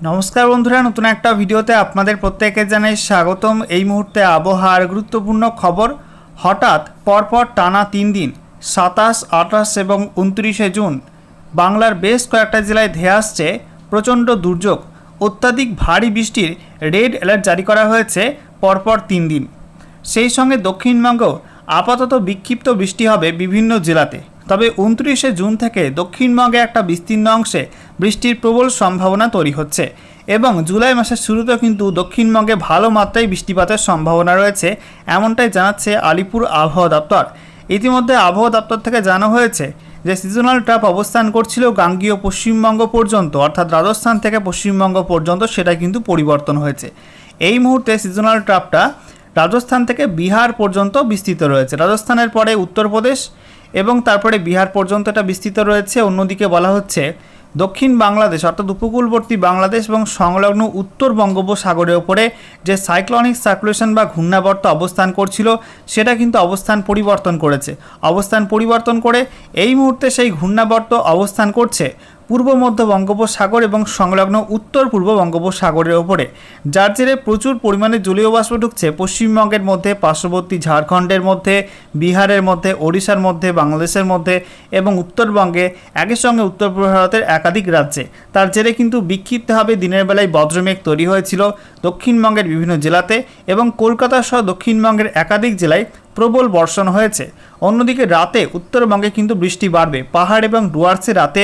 নমস্কার বন্ধুরা, নতুন একটা ভিডিওতে আপনাদের প্রত্যেককে জানাই স্বাগতম। এই মুহূর্তে আবহাওয়ার গুরুত্বপূর্ণ খবর। হঠাৎ পরপর টানা 3 দিন 27, 28 এবং 29শে জুন বাংলার বেশ কয়েকটা জেলায় ধেয়ে আসছে প্রচণ্ড দুর্যোগ। অত্যাধিক ভারী বৃষ্টির রেড অ্যালার্ট জারি করা হয়েছে পরপর 3 দিন। সেই সঙ্গে দক্ষিণবঙ্গেও আপাতত বিক্ষিপ্ত বৃষ্টি হবে বিভিন্ন জেলাতে। তবে 29শে জুন থেকে দক্ষিণবঙ্গে একটা বিস্তীর্ণ অংশে বৃষ্টির প্রবল সম্ভাবনা তৈরি হচ্ছে এবং জুলাই মাসের শুরুতেও কিন্তু দক্ষিণবঙ্গে ভালো মাত্রায় বৃষ্টিপাতের সম্ভাবনা রয়েছে, এমনটাই জানাচ্ছে আলিপুর আবহাওয়া দপ্তর। ইতিমধ্যে আবহাওয়া দপ্তর থেকে জানানো হয়েছে যে সিজনাল ট্র্যাপ অবস্থান করছিল গাঙ্গীয় পশ্চিমবঙ্গ পর্যন্ত, অর্থাৎ রাজস্থান থেকে পশ্চিমবঙ্গ পর্যন্ত, সেটা কিন্তু পরিবর্তন হয়েছে। এই মুহূর্তে সিজনাল ট্র্যাপটা রাজস্থান থেকে বিহার পর্যন্ত বিস্তৃত রয়েছে। রাজস্থানের পরে উত্তরপ্রদেশ এবং তারপরে বিহার পর্যন্ত এটা বিস্তৃত রয়েছে। অন্যদিকে বলা হচ্ছে দক্ষিণ বাংলাদেশ অর্থাৎ উপকূলবর্তী বাংলাদেশ এবং সংলগ্ন উত্তর বঙ্গোপসাগরের ওপরে যে সাইক্লনিক সার্কুলেশন বা ঘূর্ণাবর্ত অবস্থান করছিল সেটা কিন্তু অবস্থান পরিবর্তন করেছে। অবস্থান পরিবর্তন করে এই মুহূর্তে সেই ঘূর্ণাবর্ত অবস্থান করছে পূর্ব মধ্য বঙ্গোপসাগর এবং সংলগ্ন উত্তর পূর্ব বঙ্গোপসাগরের ওপরে, যার জেরে প্রচুর পরিমাণে জলীয় বাষ্প ঢুকছে পশ্চিমবঙ্গের মধ্যে, পার্শ্ববর্তী ঝাড়খণ্ডের মধ্যে, বিহারের মধ্যে, ওড়িশার মধ্যে, বাংলাদেশের মধ্যে এবং উত্তরবঙ্গে, একই সঙ্গে উত্তর পূর্ব ভারতের একাধিক রাজ্যে। তার জেরে কিন্তু বিক্ষিপ্তভাবে দিনের বেলায় বজ্রমেঘ তৈরি হয়েছিল দক্ষিণবঙ্গের বিভিন্ন জেলাতে এবং কলকাতা সহ দক্ষিণবঙ্গের একাধিক জেলায় প্রবল বর্ষণ হয়েছে। অন্যদিকে রাতে উত্তরবঙ্গে কিন্তু বৃষ্টি বাড়বে। পাহাড় এবং ডুয়ার্সে রাতে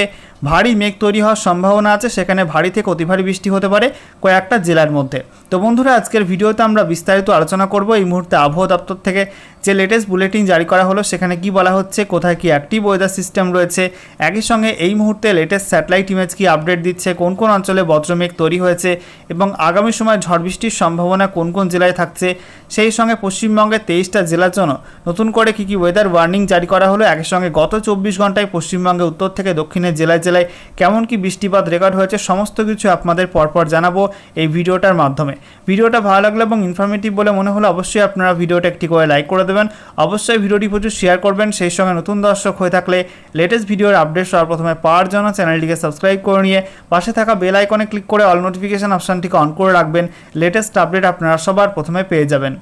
ভারী মেঘ তৈরি হওয়ার সম্ভাবনা আছে, সেখানে ভারী থেকে অতি ভারী বৃষ্টি হতে পারে কয়েকটা জেলার মধ্যে। তো বন্ধুরা, আজকের ভিডিওতে আমরা বিস্তারিত আলোচনা করব এই মুহূর্তে আবহাওয়া দপ্তর থেকে যে লেটেস্ট বুলেটিন জারি করা হলো সেখানে কি বলা হচ্ছে, কোথায় কি অ্যাক্টিভ ওয়েদার সিস্টেম রয়েছে, একই সঙ্গে এই মুহূর্তে লেটেস্ট স্যাটেলাইট ইমেজ কি আপডেট দিচ্ছে, কোন কোন অঞ্চলে বজ্রমেঘ তৈরি হয়েছে এবং আগামী সময় ঝড় বৃষ্টির সম্ভাবনা কোন কোন জেলায় থাকছে, সেই সঙ্গে পশ্চিমবঙ্গের 23টা জেলার জন্য নতুন করে কি কি ওয়েদার ওয়ার্নিং জারি করা হলো, একই সঙ্গে গত 24 ঘন্টায় পশ্চিমবঙ্গে উত্তর থেকে দক্ষিণের জেলায় জেলায় কেমন কি বৃষ্টিপাত রেকর্ড হয়েছে, সমস্ত কিছু আপনাদের পরপর জানাবো এই ভিডিওটার মাধ্যমে। ভিডিওটা ভালো লাগলো এবং ইনফরমেটিভ বলে মনে হলো অবশ্যই আপনারা ভিডিওটা একটি করে লাইক করে দেবেন। অবশ্যই ভিডিওটি প্রচুর শেয়ার করবেন। সেই সঙ্গে নতুন দর্শক হয়ে থাকলে লেটেস্ট ভিডিওর আপডেট সবার প্রথমে পাওয়ার জন্য চ্যানেলটিকে সাবস্ক্রাইব করে নিয়ে পাশে থাকা বেল আইকনে ক্লিক করে অল নোটিফিকেশন অপশানটিকে অন করে রাখবেন। লেটেস্ট আপডেট আপনারা সবার প্রথমে পেয়ে যাবেন।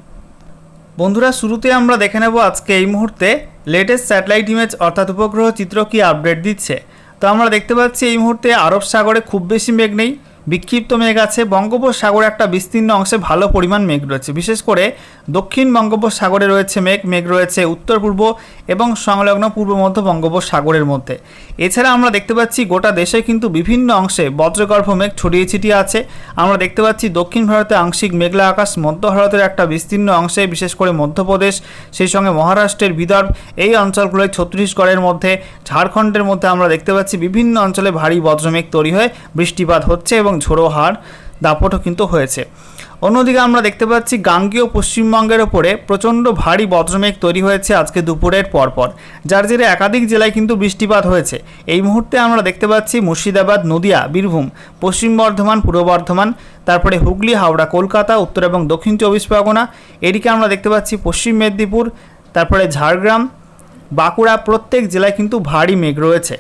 বন্ধুরা, শুরুতে আমরা দেখে নেব আজকে এই মুহূর্তে লেটেস্ট স্যাটেলাইট ইমেজ অর্থাৎ উপগ্রহ চিত্র কি আপডেট দিচ্ছে। তো আমরা দেখতে পাচ্ছি এই মুহূর্তে আরব সাগরে খুব বেশি মেঘ নেই, বিক্ষিপ্ত মেঘ আছে। বঙ্গোপসাগরে একটা বিস্তীর্ণ অংশে ভালো পরিমাণ মেঘ রয়েছে, বিশেষ করে দক্ষিণ বঙ্গোপসাগরে রয়েছে মেঘ রয়েছে উত্তর পূর্ব এবং সংলগ্ন পূর্ব মধ্য বঙ্গোপসাগরের মধ্যে। এছাড়া আমরা দেখতে পাচ্ছি গোটা দেশে কিন্তু বিভিন্ন অংশে বজ্রগর্ভ মেঘ ছড়িয়ে ছিটিয়ে আছে। আমরা দেখতে পাচ্ছি দক্ষিণ ভারতে আংশিক মেঘলা আকাশ, মধ্য ভারতের একটা বিস্তীর্ণ অংশে বিশেষ করে মধ্যপ্রদেশ, সেই সঙ্গে মহারাষ্ট্রের বিদর্ভ, এই অঞ্চলগুলোয় ছত্তিশগড়ের মধ্যে, ঝাড়খণ্ডের মধ্যে আমরা দেখতে পাচ্ছি বিভিন্ন অঞ্চলে ভারী বজ্রমেঘ তৈরি হয়ে বৃষ্টিপাত হচ্ছে এবং ঝোড়ো হাওয়ার দাপটও কিন্তু হয়েছে। অন্যদিকে আমরা দেখতে পাচ্ছি গাঙ্গীয় পশ্চিমবঙ্গের ওপরে প্রচণ্ড ভারী বজ্রমেঘ তৈরি হয়েছে আজকে দুপুরের পরপর, যার জেরে একাধিক জেলায় কিন্তু বৃষ্টিপাত হয়েছে। এই মুহূর্তে আমরা দেখতে পাচ্ছি মুর্শিদাবাদ, নদিয়া, বীরভূম, পশ্চিম বর্ধমান, পূর্ব বর্ধমান, তারপরে হুগলি, হাওড়া, কলকাতা, উত্তর এবং দক্ষিণ 24 পরগনা, এদিকে আমরা দেখতে পাচ্ছি পশ্চিম মেদিনীপুর, তারপরে ঝাড়গ্রাম, বাঁকুড়া, প্রত্যেক জেলায় কিন্তু ভারী মেঘ রয়েছে।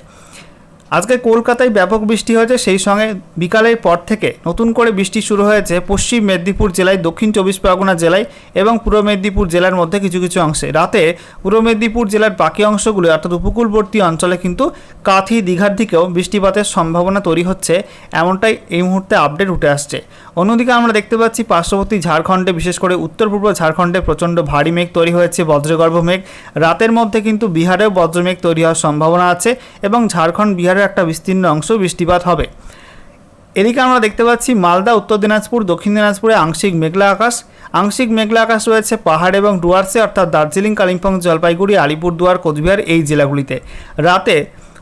আজকে কলকাতায় ব্যাপক বৃষ্টি হয়েছে, সেই সঙ্গে বিকালের পর থেকে নতুন করে বৃষ্টি শুরু হয়েছে পশ্চিম মেদিনীপুর জেলায়, দক্ষিণ 24 পরগনা জেলায় এবং পূর্ব মেদিনীপুর জেলার মধ্যে কিছু কিছু অংশে। রাতে পূর্ব মেদিনীপুর জেলার বাকি অংশগুলো অর্থাৎ উপকূলবর্তী অঞ্চলে কিন্তু কাঁথি, দীঘার দিকেও বৃষ্টিপাতের সম্ভাবনা তৈরি হচ্ছে, এমনটাই এই মুহূর্তে আপডেট উঠে আসছে। অন্যদিকে আমরা দেখতে পাচ্ছি পার্শ্ববর্তী ঝাড়খণ্ডে, বিশেষ করে উত্তর পূর্ব ঝাড়খণ্ডে প্রচণ্ড ভারী মেঘ তৈরি হয়েছে, বজ্রগর্ভ মেঘ। রাতের মধ্যে কিন্তু বিহারেও বজ্রমেঘ তৈরি হওয়ার সম্ভাবনা আছে এবং ঝাড়খণ্ড, বিহারের একটা বিস্তীর্ণ অংশ বৃষ্টিপাত হবে। এদিকে আমরা দেখতে পাচ্ছি মালদা, উত্তর দিনাজপুর, দক্ষিণ দিনাজপুরে আংশিক মেঘলা আকাশ রয়েছে পাহাড় এবং ডুয়ার্সে অর্থাৎ দার্জিলিং, কালিম্পং, জলপাইগুড়ি, আলিপুরদুয়ার, কোচবিহার এই জেলাগুলিতে। রাতে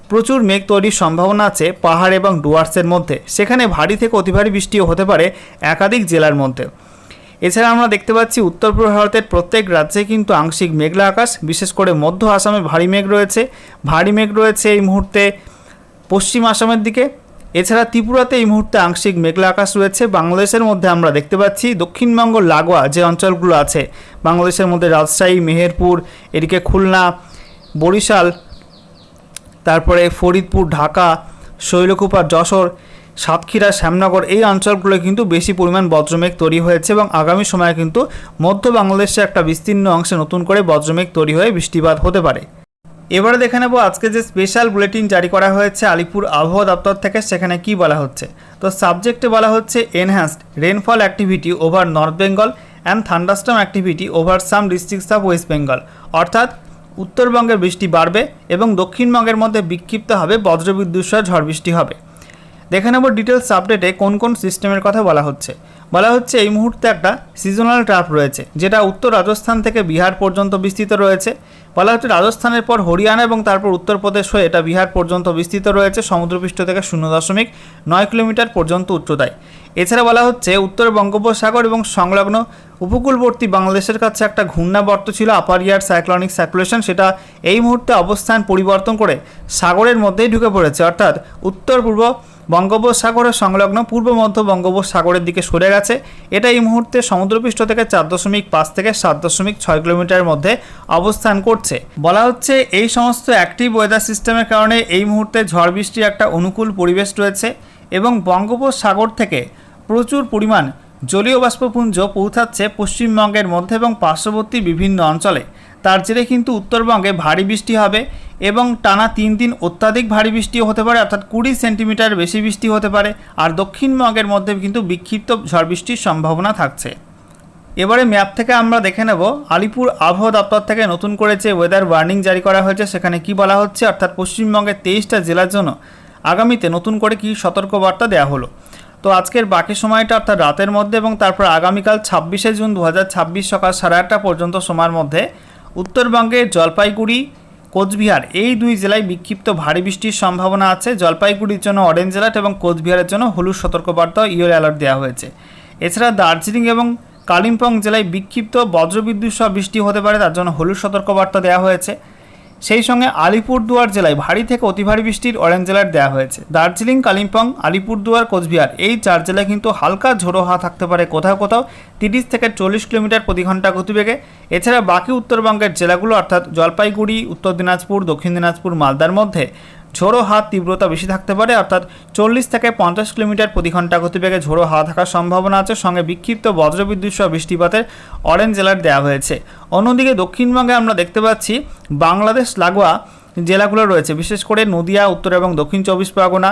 প্রচুর মেঘ তৈরির সম্ভাবনা আছে পাহাড় এবং ডুয়ার্সের মধ্যে, সেখানে ভারী থেকে অতি ভারী বৃষ্টিও হতে পারে একাধিক জেলার মধ্যে। এছাড়া আমরা দেখতে পাচ্ছি উত্তর পূর্ব ভারতের প্রত্যেক রাজ্যে কিন্তু আংশিক মেঘলা আকাশ, বিশেষ করে মধ্য আসামে ভারী মেঘ রয়েছে এই মুহূর্তে পশ্চিম আসামের দিকে। এছাড়া ত্রিপুরাতে এই মুহূর্তে আংশিক মেঘলা আকাশ রয়েছে। বাংলাদেশের মধ্যে আমরা দেখতে পাচ্ছি দক্ষিণবঙ্গ লাগোয়া যে অঞ্চলগুলো আছে বাংলাদেশের মধ্যে রাজশাহী, মেহেরপুর, এদিকে খুলনা, বরিশাল, তারপরে ফরিদপুর, ঢাকা, শৈলকুপা, যশোর, সাতক্ষীরা, শ্যামনগর এই অঞ্চলগুলো কিন্তু বেশি পরিমাণ বজ্রমেঘ তৈরি হয়েছে এবং আগামী সময়ে কিন্তু মধ্য বাংলাদেশে একটা বিস্তীর্ণ অংশে নতুন করে বজ্রমেঘ তৈরি হয়ে বৃষ্টিপাত হতে পারে। এবারে দেখে নেব আজকে যে স্পেশাল বুলেটিন জারি করা হয়েছে আলিপুর আবহাওয়া দপ্তর থেকে, সেখানে কি বলা হচ্ছে। তো সাবজেক্টে বলা হচ্ছে enhanced rainfall activity over north Bengal and thunderstorm activity over some districts of West Bengal, অর্থাৎ উত্তরবঙ্গে বৃষ্টি বাড়বে এবং দক্ষিণবঙ্গের মধ্যে বিক্ষিপ্ত হবে বজ্রবিদ্যুৎ সহ ঝড় বৃষ্টি হবে। দেখে নেব ডিটেলস আপডেটে কোন কোন সিস্টেমের কথা বলা হচ্ছে। এই মুহূর্তে একটা সিজনাল ট্রাপ রয়েছে যেটা উত্তর রাজস্থান থেকে বিহার পর্যন্ত বিস্তৃত রয়েছে। বলা হচ্ছে রাজস্থানের পর হরিয়ানা এবং তারপর উত্তরপ্রদেশ হয়ে এটা বিহার পর্যন্ত বিস্তৃত রয়েছে, সমুদ্রপৃষ্ঠ থেকে 0.9 কিলোমিটার পর্যন্ত উচ্চতায়। এছাড়া বলা হচ্ছে উত্তর বঙ্গোপসাগর এবং সংলগ্ন উপকূলবর্তী বাংলাদেশের কাছে একটা ঘূর্ণাবর্ত ছিল আপার এয়ার সাইক্লোনিক সার্কুলেশন, সেটা এই মুহূর্তে অবস্থান পরিবর্তন করে সাগরের মধ্যেই ঢুকে পড়েছে, অর্থাৎ উত্তর পূর্ব বঙ্গোপসাগরের সংলগ্ন পূর্ব মধ্য বঙ্গোপসাগরের দিকে সরে গেছে। এটা এই মুহূর্তে সমুদ্রপৃষ্ঠ থেকে 4.5 থেকে 7.6 কিলোমিটারের মধ্যে অবস্থান করছে। বলা হচ্ছে এই সমস্ত অ্যাক্টিভ ওয়েদার সিস্টেমের কারণে এই মুহূর্তে ঝড় বৃষ্টির একটা অনুকূল পরিবেশ রয়েছে এবং বঙ্গোপসাগর থেকে প্রচুর পরিমাণ জলীয় বাষ্পপুঞ্জ পৌঁছাচ্ছে পশ্চিমবঙ্গের মধ্যে এবং পার্শ্ববর্তী বিভিন্ন অঞ্চলে। তার জেরে কিন্তু উত্তরবঙ্গে ভারী বৃষ্টি হবে এবং টানা 3 দিন অত্যাধিক ভারী বৃষ্টিও হতে পারে, অর্থাৎ 20 সেন্টিমিটার বেশি বৃষ্টি হতে পারে। আর দক্ষিণবঙ্গের মধ্যে কিন্তু বিক্ষিপ্ত ঝড় বৃষ্টির সম্ভাবনা থাকছে। এবারে ম্যাপ থেকে আমরা দেখে নেব আলিপুর আবহাওয়া দপ্তর থেকে নতুন করে যে ওয়েদার ওয়ার্নিং জারি করা হয়েছে সেখানে কি বলা হচ্ছে, অর্থাৎ পশ্চিমবঙ্গের 23টা জেলার জন্য আগামীতে নতুন করে কি সতর্কবার্তা দেওয়া হলো। তো আজকের বাকি সময়টা অর্থাৎ রাতের মধ্যে এবং তারপর আগামীকাল 26শে জুন 2026 সকাল 8:30 পর্যন্ত সময়ের মধ্যে উত্তরবঙ্গে জলপাইগুড়ি, কোচবিহার এই 2 জেলায় বিক্ষিপ্ত ভারী বৃষ্টির সম্ভাবনা আছে। জলপাইগুড়ির জন্য অরেঞ্জ অ্যালার্ট এবং কোচবিহারের জন্য হলুদ সতর্কবার্তা ইয়েলো অ্যালার্ট দেওয়া হয়েছে। এছাড়া দার্জিলিং এবং কালিম্পং জেলায় বিক্ষিপ্ত বজ্রবিদ্যুৎ সহ বৃষ্টি হতে পারে, তার জন্য হলুদ সতর্কবার্তা দেওয়া হয়েছে। সেই সঙ্গে আলিপুরদুয়ার জেলায় ভারী থেকে অতি ভারী বৃষ্টির অরেঞ্জ অ্যালার্ট দেওয়া হয়েছে। দার্জিলিং, কালিম্পং, আলিপুরদুয়ার, কোচবিহার এই 4 জেলায় কিন্তু হালকা ঝোড়ো হাওয়া থাকতে পারে, কোথাও কোথাও 30 থেকে 40 কিলোমিটার প্রতি ঘন্টা গতিবেগে। এছাড়া বাকি উত্তরবঙ্গের জেলাগুলো অর্থাৎ জলপাইগুড়ি, উত্তর দিনাজপুর, দক্ষিণ দিনাজপুর, মালদার মধ্যে ঝোড়ো হাওয়ার তীব্রতা বেশি থাকতে পারে, অর্থাৎ 40 থেকে 50 কিলোমিটার প্রতি ঘন্টা গতিবেগে ঝোড়ো হাওয়া থাকার সম্ভাবনা আছে। সঙ্গে বিক্ষিপ্ত বজ্রবিদ্যুৎ সহ বৃষ্টিপাতের অরেঞ্জ অ্যালার্ট দেওয়া হয়েছে। অন্যদিকে দক্ষিণবঙ্গে আমরা দেখতে পাচ্ছি বাংলাদেশ লাগোয়া জেলাগুলো রয়েছে, বিশেষ করে নদিয়া, উত্তর এবং দক্ষিণ 24 পরগনা,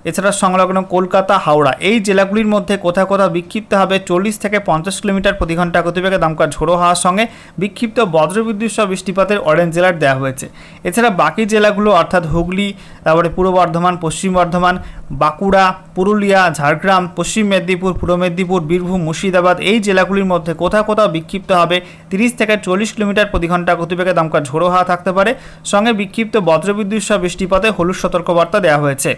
এছাড়া সংলগ্ন কলকাতা, হাওড়া এই জেলাগুলির মধ্যে কোথাও কোথাও বিক্ষিপ্ত হবে 40 থেকে 50 কিলোমিটার প্রতি ঘন্টা গতিবেগে দমকা ঝোড়ো হাওয়ার সঙ্গে বিক্ষিপ্ত বজ্রবিদ্যুৎ সহ বৃষ্টিপাতের অরেঞ্জ অ্যালার্ট দেওয়া হয়েছে। এছাড়া বাকি জেলাগুলো অর্থাৎ হুগলি, তারপরে পূর্ব বর্ধমান, পশ্চিম বর্ধমান, বাঁকুড়া, পুরুলিয়া, ঝাড়গ্রাম, পশ্চিম মেদিনীপুর, পূর্ব মেদিনীপুর, বীরভূম, মুর্শিদাবাদ এই জেলাগুলির মধ্যে কোথাও কোথাও বিক্ষিপ্ত হবে 30 থেকে 40 কিলোমিটার প্রতি ঘন্টা গতিবেগে দমকা ঝোড়ো হাওয়া থাকতে পারে, সঙ্গে বিক্ষিপ্ত বজ্রবিদ্যুৎ সহ বৃষ্টিপাতে হলুদ সতর্কবার্তা দেওয়া হয়েছে।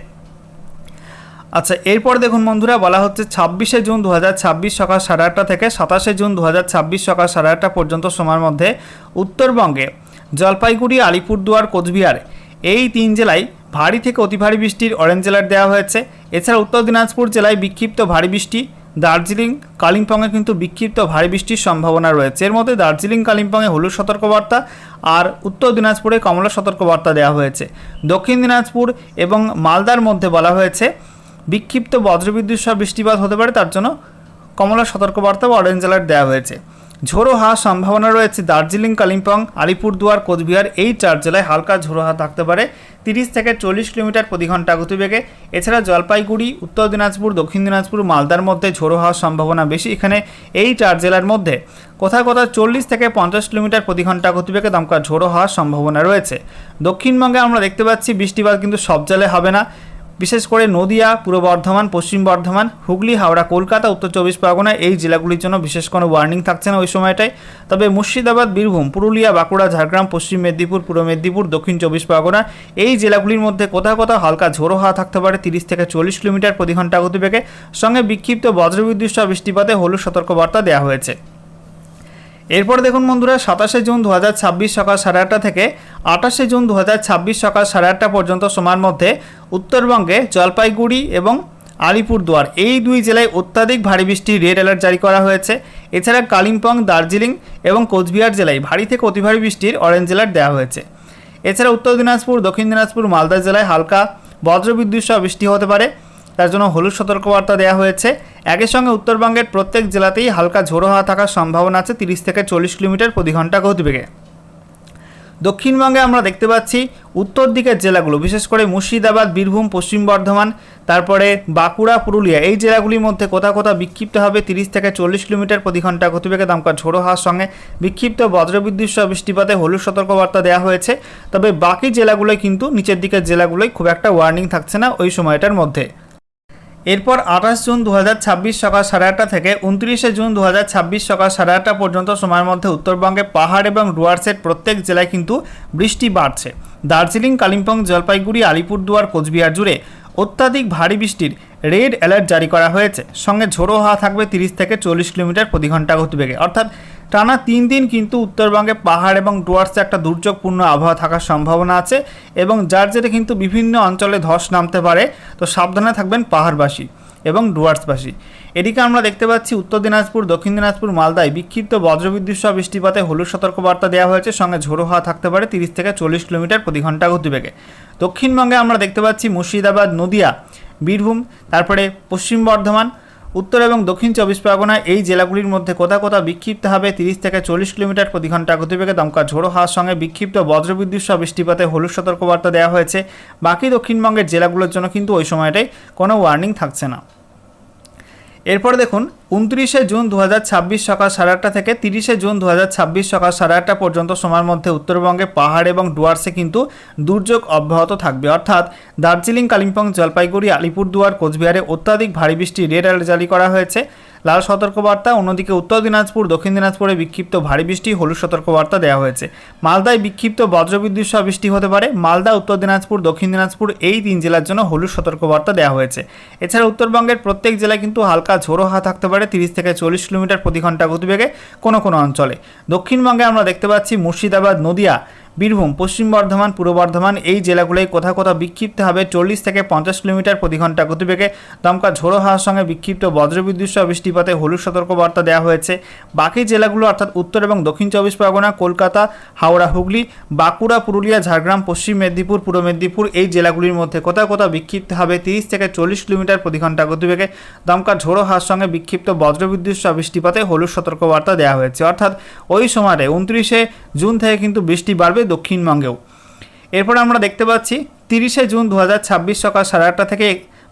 আচ্ছা, এরপর দেখুন বন্ধুরা, বলা হচ্ছে 26শে জুন 2026 সকাল 8:30 থেকে 27শে জুন 2026 সকাল 8:30 পর্যন্ত সময়ের মধ্যে উত্তরবঙ্গে জলপাইগুড়ি, আলিপুরদুয়ার, কোচবিহার এই 3 জেলায় ভারী থেকে অতি ভারী বৃষ্টির অরেঞ্জ অ্যালার্ট দেওয়া হয়েছে। এছাড়া উত্তর দিনাজপুর জেলায় বিক্ষিপ্ত ভারী বৃষ্টি, দার্জিলিং, কালিম্পংয়ে কিন্তু বিক্ষিপ্ত ভারী বৃষ্টির সম্ভাবনা রয়েছে। এর মধ্যে দার্জিলিং, কালিম্পংয়ে হলুদ সতর্কবার্তা আর উত্তর দিনাজপুরে কমলা সতর্কবার্তা দেওয়া হয়েছে। দক্ষিণ দিনাজপুর এবং মালদার মধ্যে বলা হয়েছে বিক্ষিপ্ত বজ্রবিদ্যুৎ সহ বৃষ্টিপাত হতে পারে, তার জন্য কমলা সতর্কবার্তা বা অরেঞ্জ অ্যালার্ট দেওয়া হয়েছে। ঝোড়ো হাওয়ার সম্ভাবনা রয়েছে দার্জিলিং, কালিম্পং, আলিপুরদুয়ার, কোচবিহার এই 4 জেলায় হালকা ঝোড়ো হাওয়া থাকতে পারে 30 থেকে 40 কিলোমিটার প্রতি ঘন্টা গতিবেগে। এছাড়া জলপাইগুড়ি, উত্তর দিনাজপুর, দক্ষিণ দিনাজপুর, মালদার মধ্যে ঝোড়ো হাওয়ার সম্ভাবনা বেশি। এখানে এই 4 জেলার মধ্যে কোথাও কোথাও 40 থেকে 50 কিলোমিটার প্রতি ঘন্টা গতিবেগে দমকা ঝোড়ো হাওয়ার সম্ভাবনা রয়েছে। দক্ষিণবঙ্গে আমরা দেখতে পাচ্ছি বৃষ্টিপাত কিন্তু সব জেলায় হবে না, বিশেষ করে নদিয়া, পূর্ব বর্ধমান, পশ্চিম বর্ধমান, হুগলি, হাওড়া, কলকাতা, উত্তর 24 পরগনা এই জেলাগুলির জন্য বিশেষ কোনো ওয়ার্নিং থাকছে না ওই সময়টায়। তবে মুর্শিদাবাদ, বীরভূম, পুরুলিয়া, বাঁকুড়া, ঝাড়গ্রাম, পশ্চিম মেদিনীপুর, পূর্ব মেদিনীপুর, দক্ষিণ 24 পরগনা এই জেলাগুলির মধ্যে কোথাও কোথাও হালকা ঝোড়ো হাওয়া থাকতে পারে 30 থেকে 40 কিলোমিটার প্রতি ঘন্টা গতিবেগে, সঙ্গে বিক্ষিপ্ত বজ্রবিদ্যুৎ সহ বৃষ্টিপাতে হলুদ সতর্কবার্তা দেওয়া হয়েছে। এরপর দেখুন বন্ধুরা, 27শে জুন 2026 সকাল 8:30 থেকে 28শে জুন 2026 সকাল 8:30 পর্যন্ত সময়ের মধ্যে উত্তরবঙ্গে জলপাইগুড়ি এবং আলিপুরদুয়ার এই 2 জেলায় অত্যাধিক ভারী বৃষ্টির রেড অ্যালার্ট জারি করা হয়েছে। এছাড়া কালিম্পং, দার্জিলিং এবং কোচবিহার জেলায় ভারী থেকে অতি ভারী বৃষ্টির অরেঞ্জ অ্যালার্ট দেওয়া হয়েছে। এছাড়া উত্তর দিনাজপুর, দক্ষিণ দিনাজপুর, মালদা জেলায় হালকা বজ্রবিদ্যুৎ সহ বৃষ্টি হতে পারে তার জন্য হলুদ সতর্কবার্তা দেওয়া হয়েছে। একই সঙ্গে উত্তরবঙ্গের প্রত্যেক জেলাতেই হালকা ঝোড়ো হাওয়া থাকার সম্ভাবনা আছে 30 থেকে 40 কিলোমিটার প্রতি ঘন্টা গতিবেগে। দক্ষিণবঙ্গে আমরা দেখতে পাচ্ছি উত্তর দিকের জেলাগুলো, বিশেষ করে মুর্শিদাবাদ, বীরভূম, পশ্চিম বর্ধমান, তারপরে বাঁকুড়া, পুরুলিয়া, এই জেলাগুলির মধ্যে কোথাও কোথাও বিক্ষিপ্ত হবে 30 থেকে 40 কিলোমিটার প্রতি ঘন্টা গতিবেগে দমকা ঝোড়ো হাওয়ার সঙ্গে বিক্ষিপ্ত বজ্রবিদ্যুৎ সহ বৃষ্টিপাতে হলুদ সতর্কবার্তা দেওয়া হয়েছে। তবে বাকি জেলাগুলোই কিন্তু, নিচের দিকের জেলাগুলোই খুব একটা ওয়ার্নিং থাকছে না ওই সময়টার মধ্যে। এরপর 28 জুন 2026 সকাল 8:30 থেকে 29 জুন 2026 সকাল 8:30 পর্যন্ত সময়ের মধ্যে উত্তরবঙ্গে পাহাড় এবং ডুয়ার্সের প্রত্যেক জেলায় কিন্তু বৃষ্টি বাড়ছে। দার্জিলিং, কালিম্পং, জলপাইগুড়ি, আলিপুরদুয়ার, কোচবিহার জুড়ে অত্যাধিক ভারী বৃষ্টির রেড অ্যালার্ট জারি করা হয়েছে। সঙ্গে ঝোড়ো হাওয়া থাকবে 30 থেকে 40 কিলোমিটার প্রতি ঘন্টা গতিবেগে। অর্থাৎ টানা 3 দিন কিন্তু উত্তরবঙ্গে পাহাড় এবং ডুয়ার্সে একটা দুর্যোগপূর্ণ আবহাওয়া থাকার সম্ভাবনা আছে এবং যার জেরে কিন্তু বিভিন্ন অঞ্চলে ধস নামতে পারে। তো সাবধানে থাকবেন পাহাড়বাসী এবং ডুয়ার্সবাসী। এদিকে আমরা দেখতে পাচ্ছি উত্তর দিনাজপুর, দক্ষিণ দিনাজপুর, মালদায় বিক্ষিপ্ত বজ্রবিদ্যুৎ সহ বৃষ্টিপাতে হলুদ সতর্কবার্তা দেওয়া হয়েছে। সঙ্গে ঝোড়ো হাওয়া থাকতে পারে 30 থেকে 40 কিলোমিটার প্রতি ঘন্টা গতিবেগে। দক্ষিণবঙ্গে আমরা দেখতে পাচ্ছি মুর্শিদাবাদ, নদিয়া, বীরভূম, তারপরে পশ্চিম বর্ধমান, উত্তর এবং দক্ষিণ 24 পরগনা, এই জেলাগুলির মধ্যে কোথাও কোথাও বিক্ষিপ্ত হবে 30 থেকে 40 কিলোমিটার প্রতি ঘন্টা গতিবেগে দমকা ঝোড়ো হাওয়ার সঙ্গে বিক্ষিপ্ত বজ্রবিদ্যুৎ সহ বৃষ্টিপাতে হলুদ সতর্কবার্তা দেওয়া হয়েছে। বাকি দক্ষিণবঙ্গের জেলাগুলোর জন্য কিন্তু ওই সময়টাই কোনো ওয়ার্নিং থাকছে না। এরপর দেখুন 29 জুন 2026 সকাল 8:30 থেকে 30 জুন 2026 সকাল 8:30 পর্যন্ত সময়ের মধ্যে উত্তরবঙ্গে পাহাড় এবং ডুয়ার্সে কিন্তু দুর্যোগ অব্যাহত থাকবে। অর্থাৎ দার্জিলিং, কালিম্পং, জলপাইগুড়ি, আলিপুরদুয়ার, কোচবিহারে অত্যাধিক ভারী বৃষ্টি রেড অ্যালার্ট জারি করা হয়েছে, লাল সতর্কবার্তা। অন্যদিকে উত্তর দিনাজপুর, দক্ষিণ দিনাজপুরে বিক্ষিপ্ত ভারী বৃষ্টি, হলুদ সতর্কবার্তা দেওয়া হয়েছে। মালদায় বিক্ষিপ্ত বজ্রবিদ্যুৎ সহ বৃষ্টি হতে পারে। মালদা, উত্তর দিনাজপুর, দক্ষিণ দিনাজপুর, এই 3 জেলার জন্য হলুদ সতর্কবার্তা দেওয়া হয়েছে। এছাড়া উত্তরবঙ্গের প্রত্যেক জেলায় কিন্তু হালকা ঝোড়ো হাওয়া থাকতে পারে 30 থেকে 40 কিলোমিটার প্রতি ঘন্টা গতিবেগে কোনো কোনো অঞ্চলে। দক্ষিণবঙ্গে আমরা দেখতে পাচ্ছি মুর্শিদাবাদ, নদিয়া, বীরভূম, পশ্চিম বর্ধমান, পূর্ব বর্ধমান, এই জেলাগুলোয় কোথাও কোথাও বিক্ষিপ্ত হবে 40 থেকে 50 কিলোমিটার প্রতি ঘন্টা গতিবেগে দমকা ঝোড়ো হাওয়ার সঙ্গে বিক্ষিপ্ত বজ্রবিদ্যুৎ সহ বৃষ্টিপাতে হলুদ সতর্কবার্তা দেওয়া হয়েছে। বাকি জেলাগুলো অর্থাৎ উত্তর এবং দক্ষিণ 24 পরগনা, কলকাতা, হাওড়া, হুগলি, বাঁকুড়া, পুরুলিয়া, ঝাড়গ্রাম, পশ্চিম মেদিনীপুর, পূর্ব মেদিনীপুর, এই জেলাগুলির মধ্যে কোথাও কোথাও বিক্ষিপ্ত হবে 30 থেকে 40 কিলোমিটার প্রতি ঘন্টা গতিবেগে দমকা ঝোড়ো হাওয়ার সঙ্গে বিক্ষিপ্ত বজ্রবিদ্যুৎ সহ বৃষ্টিপাতে হলুদ সতর্কবার্তা দেওয়া হয়েছে। অর্থাৎ ওই সময়ে 29 জুন থেকে কিন্তু বৃষ্টি বাড়বে দক্ষিণবঙ্গেও। এরপর আমরা দেখতে পাচ্ছি 30 জুন 2026 সকাল 8:30 থেকে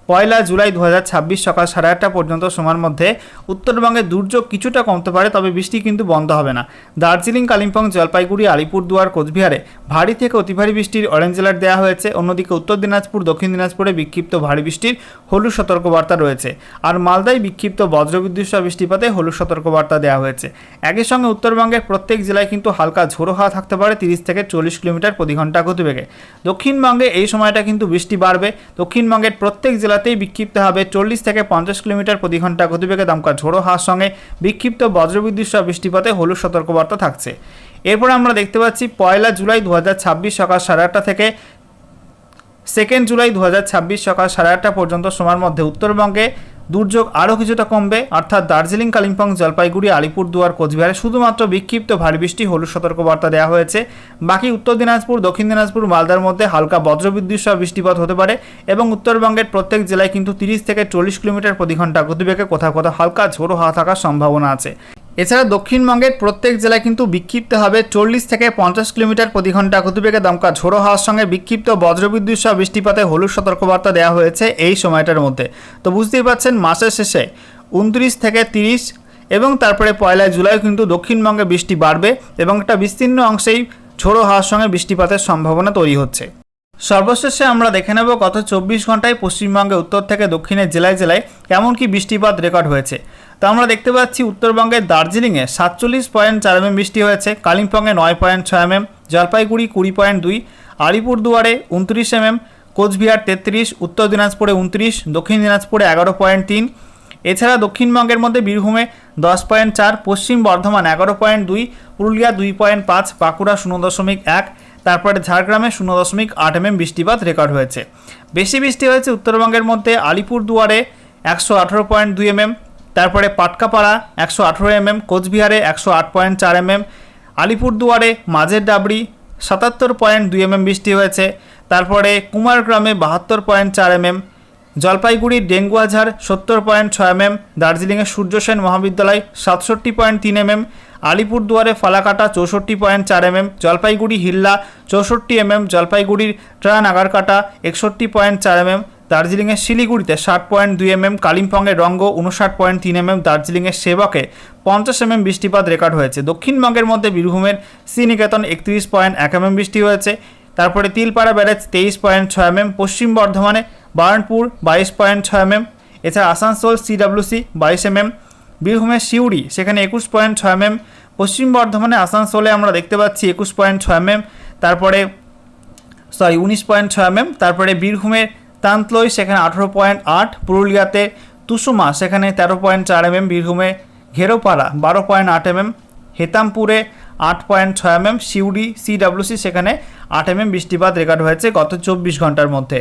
1 জুলাই 2026 সকাল 8:30 পর্যন্ত সময়ের মধ্যে উত্তরবঙ্গে দুর্যোগ কিছুটা কমতে পারে, তবে বৃষ্টি কিন্তু বন্ধ হবে না। দার্জিলিং, কালিম্পং, জলপাইগুড়ি, আলিপুরদুয়ার, কোচবিহারে ভারী থেকে অতি ভারী বৃষ্টির অরেঞ্জ অ্যালার্ট দেওয়া হয়েছে। অন্যদিকে উত্তর দিনাজপুর, দক্ষিণ দিনাজপুরে বিক্ষিপ্ত ভারী বৃষ্টির হলুদ সতর্কবার্তা রয়েছে। আর মালদায় বিক্ষিপ্ত বজ্রবিদ্যুৎ সহ বৃষ্টিপাতে হলুদ সতর্কবার্তা দেওয়া হয়েছে। একই সঙ্গে উত্তরবঙ্গের প্রত্যেক জেলায় কিন্তু হালকা ঝোড়ো হাওয়া থাকতে পারে 30 থেকে 40 কিলোমিটার প্রতি ঘন্টা গতিবেগে। দক্ষিণবঙ্গে এই সময়টা কিন্তু বৃষ্টি বাড়বে। দক্ষিণবঙ্গের প্রত্যেক জেলাতেই বিক্ষিপ্ত হবে 40 থেকে 50 কিলোমিটার প্রতি ঘন্টা গতিবেগে দমকা ঝোড়ো হাওয়ার সঙ্গে বিক্ষিপ্ত বজ্রবিদ্যুৎ সহ বৃষ্টিপাতে হলুদ সতর্কবার্তা থাকছে। এরপর আমরা দেখতে পাচ্ছি 1 জুলাই 2026 সকাল 8:30 থেকে 2 জুলাই 2026 সকাল 8:30 পর্যন্ত সময়ের মধ্যে উত্তরবঙ্গে দুর্যোগ আরও কিছুটা কমবে। অর্থাৎ দার্জিলিং, কালিম্পং, জলপাইগুড়ি, আলিপুরদুয়ার, কোচবিহারে শুধুমাত্র বিক্ষিপ্ত ভারী বৃষ্টি হলুদ সতর্কবার্তা দেওয়া হয়েছে। বাকি উত্তর দিনাজপুর, দক্ষিণ দিনাজপুর, মালদার মধ্যে হালকা বজ্রবিদ্যুৎ সহ বৃষ্টিপাত হতে পারে এবং উত্তরবঙ্গের প্রত্যেক জেলায় কিন্তু 30 থেকে 40 কিলোমিটার প্রতি ঘন্টা গতিবেগে কোথাও কোথাও হালকা ঝোড়ো হাওয়া থাকার সম্ভাবনা আছে। এছাড়া দক্ষিণবঙ্গের প্রত্যেক জেলায় কিন্তু বিক্ষিপ্ত হবে 40 থেকে 50 কিলোমিটার প্রতি ঘন্টা গতিবেগে দমকা ঝোড়ো হাওয়ার সঙ্গে বিক্ষিপ্ত বজ্রবিদ্যুৎ সহ বৃষ্টিপাতে হলুদ সতর্কবার্তা দেওয়া হয়েছে এই সময়টার মধ্যে। তো বুঝতেই পারছেন মাসের শেষে 29 থেকে 30 এবং তারপরে 1 জুলাই কিন্তু দক্ষিণবঙ্গে বৃষ্টি বাড়বে এবং একটা বিস্তীর্ণ অংশেই ঝোড়ো হাওয়ার সঙ্গে বৃষ্টিপাতের সম্ভাবনা তৈরি হচ্ছে। সর্বশেষে আমরা দেখে নেব গত 24 ঘন্টায় পশ্চিমবঙ্গে উত্তর থেকে দক্ষিণের জেলায় জেলায় কেমন কি বৃষ্টিপাত রেকর্ড হয়েছে। তো আমরা দেখতে পাচ্ছি উত্তরবঙ্গের দার্জিলিংয়ে 47.4 mm বৃষ্টি হয়েছে, কালিম্পংয়ে 9.6 mm, জলপাইগুড়ি 20.2, আলিপুরদুয়ারে 29 mm, কোচবিহার 33, উত্তর দিনাজপুরে 29, দক্ষিণ দিনাজপুরে 11.3। এছাড়া দক্ষিণবঙ্গের মধ্যে বীরভূমে 10.4, পশ্চিম বর্ধমান 11.2, পুরুলিয়া 2.5, বাঁকুড়া 0.1, তারপরে ঝাড়গ্রামে 0.8 mm বৃষ্টিপাত রেকর্ড হয়েছে। বেশি বৃষ্টি হয়েছে উত্তরবঙ্গের মধ্যে আলিপুরদুয়ারে 118.2 mm, তারপরে পাটকাপাড়া 118 mm, কোচবিহারে 108.4 mm, আলিপুরদুয়ারে মাঝের ডাবরি 77.2 mm বৃষ্টি হয়েছে। তারপরে কুমারগ্রামে 72.4 mm, জলপাইগুড়ির ডেঙ্গুয়াঝাড় 70.6 mm, দার্জিলিংয়ের সূর্য সেন মহাবিদ্যালয় 67.3 mm, আলিপুরদুয়ারে Falakata 64.4 mm, Jalpaiguri হিল্লা 64 mm, জলপাইগুড়ির ট্রা নাগারকাটা 61.4 mm, দার্জিলিংয়ের শিলিগুড়িতে 60.2 mm, কালিম্পংয়ের রঙ্গ 59.3 mm, দার্জিলিংয়ের সেবকে 50 mm বৃষ্টিপাত রেকর্ড হয়েছে। দক্ষিণবঙ্গের মধ্যে বীরভূমের শ্রীনিকেতন 31.1 mm বৃষ্টি হয়েছে। তারপরে তিলপাড়া ব্যারেজ 23.6 mm, পশ্চিম বর্ধমানে বার্নপুর 22.6 mm, এছাড়া আসানসোল সিডব্লিউসি 22 mm, বীরভূমের সিউড়ি সেখানে 21.6 mm, পশ্চিম বর্ধমানে আসানসোলে আমরা দেখতে পাচ্ছি 21.6 mm, তারপরে 19.6 mm, তারপরে বীরভূমের তান্তলই সেখানে 18.8, পুরুলিয়াতে তুসুমা সেখানে 13.4 mm, বীরভূমে ঘেরোপাড়া 12.8 mm, হেতামপুরে 8.6 mm, সিউড়ি সিডব্লিউসি সেখানে 8 mm বৃষ্টিপাত রেকর্ড হয়েছে গত 24 ঘন্টার মধ্যে।